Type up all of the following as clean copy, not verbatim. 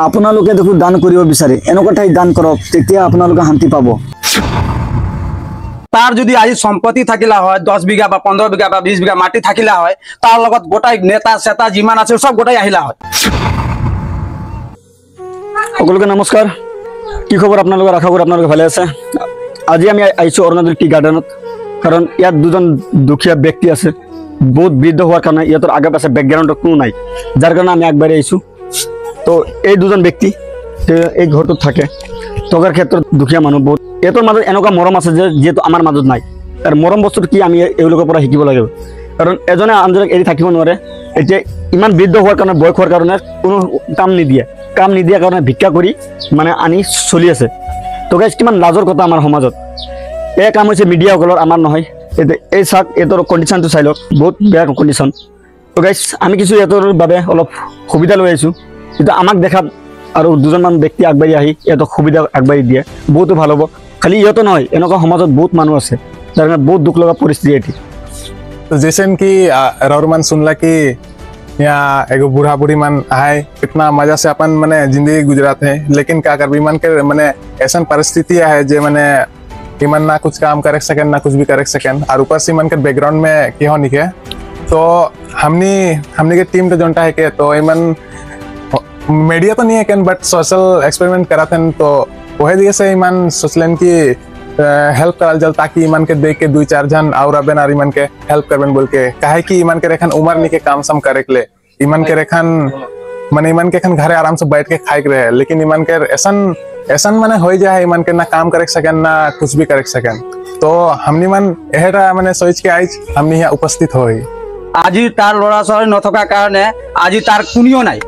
আপোনালোকে দেখো দান কৰিব বিচাৰে এনেকুৱা ঠাই দান কৰক তেতিয়া আপোনালোকে শান্তি পাব तार যদি আজি সম্পত্তি থাকিলা হয় 10 বিঘা বা 15 বিঘা বা 20 বিঘা মাটি থাকিলা হয় তার লগত গোটাই নেতা সেতা জিমান আছে সব গোটাই আহিলা হয় সকলোকে নমস্কাৰ কি খবৰ আপোনালোকৰ আশা কৰো আপোনালোকে ভালে আছে আজি আমি আইছো অৰুণাচল টি গাৰ্ডেনত কাৰণ ইয়াত দুজন দুখীয়া ব্যক্তি আছে বহুত বৃদ্ধ হোৱাৰ কাৰণে ইয়াতৰ আগে পাছে ব্যাকগ্ৰাউণ্ড কোনো নাই যাৰ কাৰণে আমি আগবাঢ়ি আইছো তো এই দুজন ব্যক্তি এই ঘৰটোত থাকে টকাৰ ক্ষেত্ৰত দুখীয়া মানুহ বহুত এতৰ মাজত এনেকুৱা মৰম আছে যে যেটো আমাৰ মাজত নাই আৰু মৰম বস্তুটো কি আমি এওঁলোকৰ পৰা শিকিব লাগিব কাৰণ এজনে আনজনক এৰি থাকিব নোৱাৰে এতিয়া ইমান বৃদ্ধ হোৱাৰ কাৰণে বয়স হোৱাৰ কাৰণে কোনো কাম নিদিয়া কাৰণে ভিক্ষা কৰি মানে আনি চলি আছে তো গাইজ কিমান লাজৰ কথা আমাৰ সমাজত এই কাম হৈছে মিডিয়াসকলৰ আমাৰ নহয় এই চাক এতৰ কণ্ডিশ্যনটো চাই লওক বহুত বেয়া কণ্ডিশ্যন তো গাইজ আমি কিছু এতৰ বাবে অলপ সুবিধা লৈ আহিছোঁ কিন্তু আমাক দেখাত আৰু দুজনমান ব্যক্তি আগবাঢ়ি আহি এত সুবিধা আগবাঢ়ি দিয়ে বহুতো ভাল হ'ব খালি ইহঁতো নহয় এনেকুৱা সমাজত বহুত মানুহ আছে যাৰ কাৰণে বহুত দুখ লগা परिस्थिति এটি तो जैसे कि रौरमन सुनला कि यहाँ एगो बूढ़ा बूढ़ी मन आए इतना मजा से अपन मने जिंदगी गुजराते हैं लेकिन क्या कर मन के मने ऐसा परिस्थिति है जे मने इमन ना कुछ काम कर सकें ना कुछ भी कर सकें और ऊपर से मन के बैकग्राउंड में क्यों निके तो हमनी के टीम तो जोनता है के तो इमन मीडिया तो नहीं है बट सोशल एक्सपेरिमेंट कराते हैं तो वही दिए से इमन सोचलन की हेल्प करल जल ताकि ईमान के देख के 2-4 जन और अबेन और ईमान के हेल्प करबेन बोल के काहे कि ईमान के रेखन उमर नहीं के काम सम करे के ले ईमान के रेखन माने ईमान के खन घरे आराम से बैठ के खाए के रहे लेकिन ईमान के ऐसन माने हो जाए ईमान के ना काम करे सकें ना कुछ भी करे सकें तो हमनी मन एहेटा माने सोच के आज हमनी यहाँ उपस्थित होई আজি তার লড়া ছড়াই নথকা কারণে আজি তার কুনিও নাই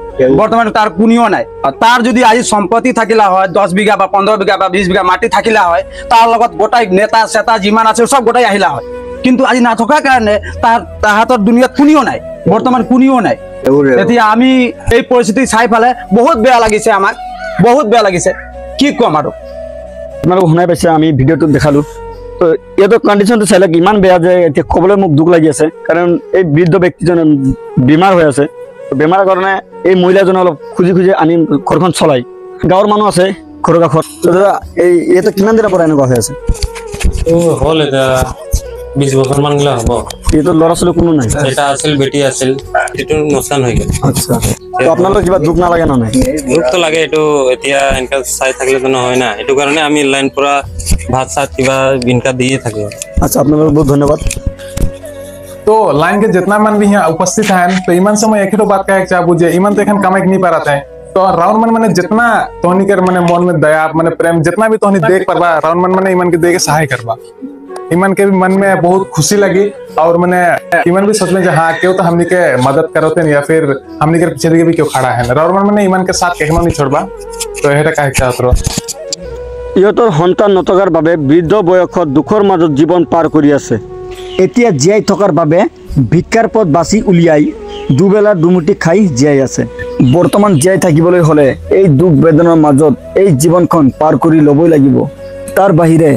বর্তমানে তার কুনিও নাই আর তার যদি আজি সম্পত্তি থাকিলা হয় 10 বিঘা বা 15 বিঘা বা 20 বিঘা মাটি থাকিলা হয় তার লগত গোটাই নেতা সেতা জিমান আছে সব গোটাই আহিলা হয় কিন্তু আজি না থকা কারণে তাহাতর দুনিয়াত কুনিও নাই বর্তমান কুনিও নাই এতিয়া আমি এই পরিস্থিতি চাই ফালে বহুত বেয়া লাগিছে আমাক বহুত বেয়া লাগিছে কি কম আৰু আপোনালোক শুনাই পাইছে আমি ভিডিঅ'টো দেখালো তো ইয়াৰ কণ্ডিশ্যনটো চাইলে ইমান বেয়া যে এতিয়া ক'বলৈ মোক দুখ লাগি আছে কাৰণ এই বৃদ্ধ ব্যক্তিজন বেমাৰ হৈ আছে বেমাৰৰ কাৰণে এই মহিলাজনে অলপ খুজি আনি ঘৰখন চলাই গাঁৱৰ মানুহ আছে ঘৰৰ কাষত এই ইয়াতে কিমান দিনৰ পৰা এনেকুৱা হৈ আছে হল এটা 20 বছৰ মান গলা হ'ব এইটো ল'ৰা ছোৱালী কোনো নাই এটা আছিল বেটি আছিল এটো নসান হৈ গল আচ্ছা তো আপোনালোক কিবা দুখ নালাগে না নাই দুখ তো লাগে এটো এতিয়া এনকা চাই থাকিলে তো নহয় না এটো কাৰণে আমি লাইন পুৰা ভাত সাত কিবা বিনকা দিয়ে থাকো আচ্ছা আপোনালোক বহুত ধন্যবাদ तो लाइन के जितना मन भी यहाँ उपस्थित है तो ईमान समय एक ही बात कहे चाहूँ जे ईमान तो एखन कमाई नहीं पाते हैं तो राउंड मन मैंने जितना तोहनी कर मैंने मन में दया मैंने प्रेम जितना भी तोहनी देख पारबा राउंड मन मैंने ईमान के दे के सहाय करबा ईमान के भी मन में बहुत खुशी लगी और मैंने ईमान भी सोचले हाँ क्यों तो हमनी के मदद करते या फिर हमनी के पीछे भी क्यों खड़ा है राउंड मन मैंने ईमान के साथ कहना नहीं छोड़बा तो यह कहे चाहते ইহঁতৰ সন্তান নথকাৰ বাবে বৃদ্ধ বয়সত দুখৰ মাজত জীৱন পাৰ কৰি আছে এতিয়া জীয়াই থকাৰ বাবে ভিক্ষাৰ পথ বাছি উলিয়াই দুবেলা দুমুঠি খাই জীয়াই আছে বৰ্তমান জীয়াই থাকিবলৈ হলে এই দুখ বেদনাৰ মাজত এই জীৱনখন পাৰ কৰি ল'বই লাগিব তাৰ বাহিৰে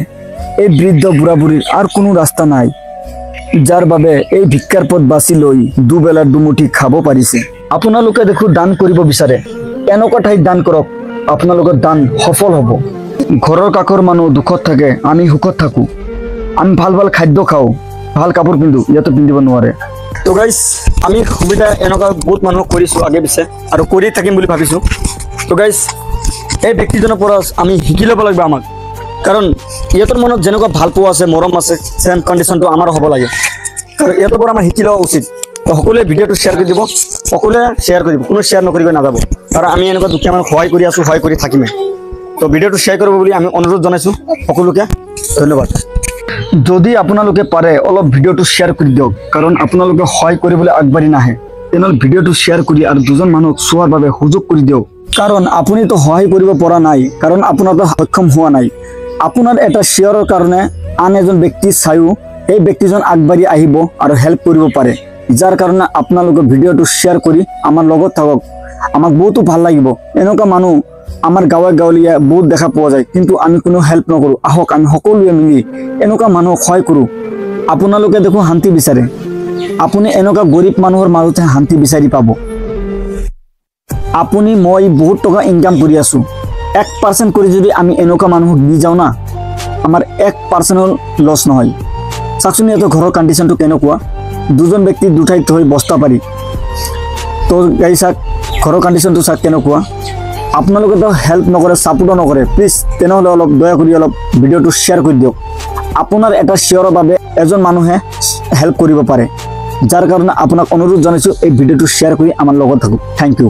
এই বৃদ্ধ বুঢ়া বুঢ়ীৰ আৰু কোনো ৰাস্তা নাই যাৰ বাবে এই ভিক্ষাৰ পথ বাছি লৈ দুবেলা দুমুঠি খাব পাৰিছে আপোনালোকে দেখো দান কৰিব বিচাৰে এনেকুৱা ঠাইত দান কৰক আপোনালোকৰ দান সফল হ'ব ঘৰৰ কাষৰ মানুহ দুখত থাকে আমি সুখত থাকো আমি ভাল খাদ্য খাওঁ ভাল কাপোৰ পিন্ধো ইয়াতো পিন্ধিব নোৱাৰে তো গাইজ আমি সুবিধা এনেকুৱা বহুত মানুহ কৰিছোঁ আগে পিছে আৰু কৰি থাকিম বুলি ভাবিছোঁ তো গাইজ এই ব্যক্তিজনৰ পৰা আমি শিকি ল'ব লাগিব আমাক কাৰণ ইহঁতৰ মনত যেনেকুৱা ভাল পোৱা আছে মৰম আছে চেম কণ্ডিশ্যনটো আমাৰো হ'ব লাগে আৰু ইহঁতৰ পৰা আমাৰ শিকি লোৱা উচিত তো সকলোৱে ভিডিঅ'টো শ্বেয়াৰ কৰি দিব সকলোৱে শ্বেয়াৰ কৰিব কোনো শ্বেয়াৰ নকৰি নাযাব আৰু আমি এনেকুৱা দুখীয়া মানুহ সহায় কৰি আছোঁ সহায় কৰি থাকিমে তো ভিডিঅ'টো শ্বেয়াৰ কৰিব বুলি আমি অনুৰোধ জনাইছোঁ সকলোকে ধন্যবাদ যদি আপোনালোকে পাৰে অলপ ভিডিঅ'টো শ্বেয়াৰ কৰি দিয়ক কাৰণ আপোনালোকে সহায় কৰিবলৈ আগবাঢ়ি নাহে তেনেহ'লে ভিডিঅ'টো শ্বেয়াৰ কৰি আৰু দুজন মানুহক চোৱাৰ বাবে সুযোগ কৰি দিয়ক কাৰণ আপুনিতো সহায় কৰিব পৰা নাই কাৰণ আপোনাৰতো সক্ষম হোৱা নাই আপোনাৰ এটা শ্বেয়াৰৰ কাৰণে আন এজন ব্যক্তি চায়ো এই ব্যক্তিজন আগবাঢ়ি আহিব আৰু হেল্প কৰিব পাৰে যাৰ কাৰণে আপোনালোকে ভিডিঅ'টো শ্বেয়াৰ কৰি আমাৰ লগত থাকক আমাক বহুতো ভাল লাগিব এনেকুৱা মানুহ আমাৰ গাঁৱে গাঁৱলীয়া বহুত দেখা পোৱা যায় কিন্তু আমি কোনো হেল্প নকৰোঁ আহক আমি সকলোৱে মিলি এনেকুৱা মানুহক সহায় কৰোঁ আপোনালোকে দেখো শান্তি বিচাৰে আপুনি এনেকুৱা গৰীব মানুহৰ মাজতে শান্তি বিচাৰি পাব আপুনি মই বহুত টকা ইনকাম কৰি আছোঁ 1% কৰি যদি আমি এনেকুৱা মানুহক দি যাওঁ না আমাৰ 1% লছ নহয় চাওকচোন ইয়াতে ঘৰৰ কণ্ডিশ্যনটো কেনেকুৱা দুজন ব্যক্তি দুঠাইত থৈ বস্তা পাৰি তো গাড়ী চাওক ঘৰৰ কণ্ডিশ্যনটো চাওক কেনেকুৱা আপোনালোকে তো হেল্প নকৰে ছাপোৰ্টো নকৰে প্লিজ তেনেহ'লে অলপ দয়া কৰি অলপ ভিডিঅ'টো শ্বেয়াৰ কৰি দিয়ক আপোনাৰ এটা শ্বেয়াৰৰ বাবে এজন মানুহে হেল্প কৰিব পাৰে যাৰ কাৰণে আপোনাক অনুৰোধ জনাইছোঁ এই ভিডিঅ'টো শ্বেয়াৰ কৰি আমাৰ লগত থাকক থেংক ইউ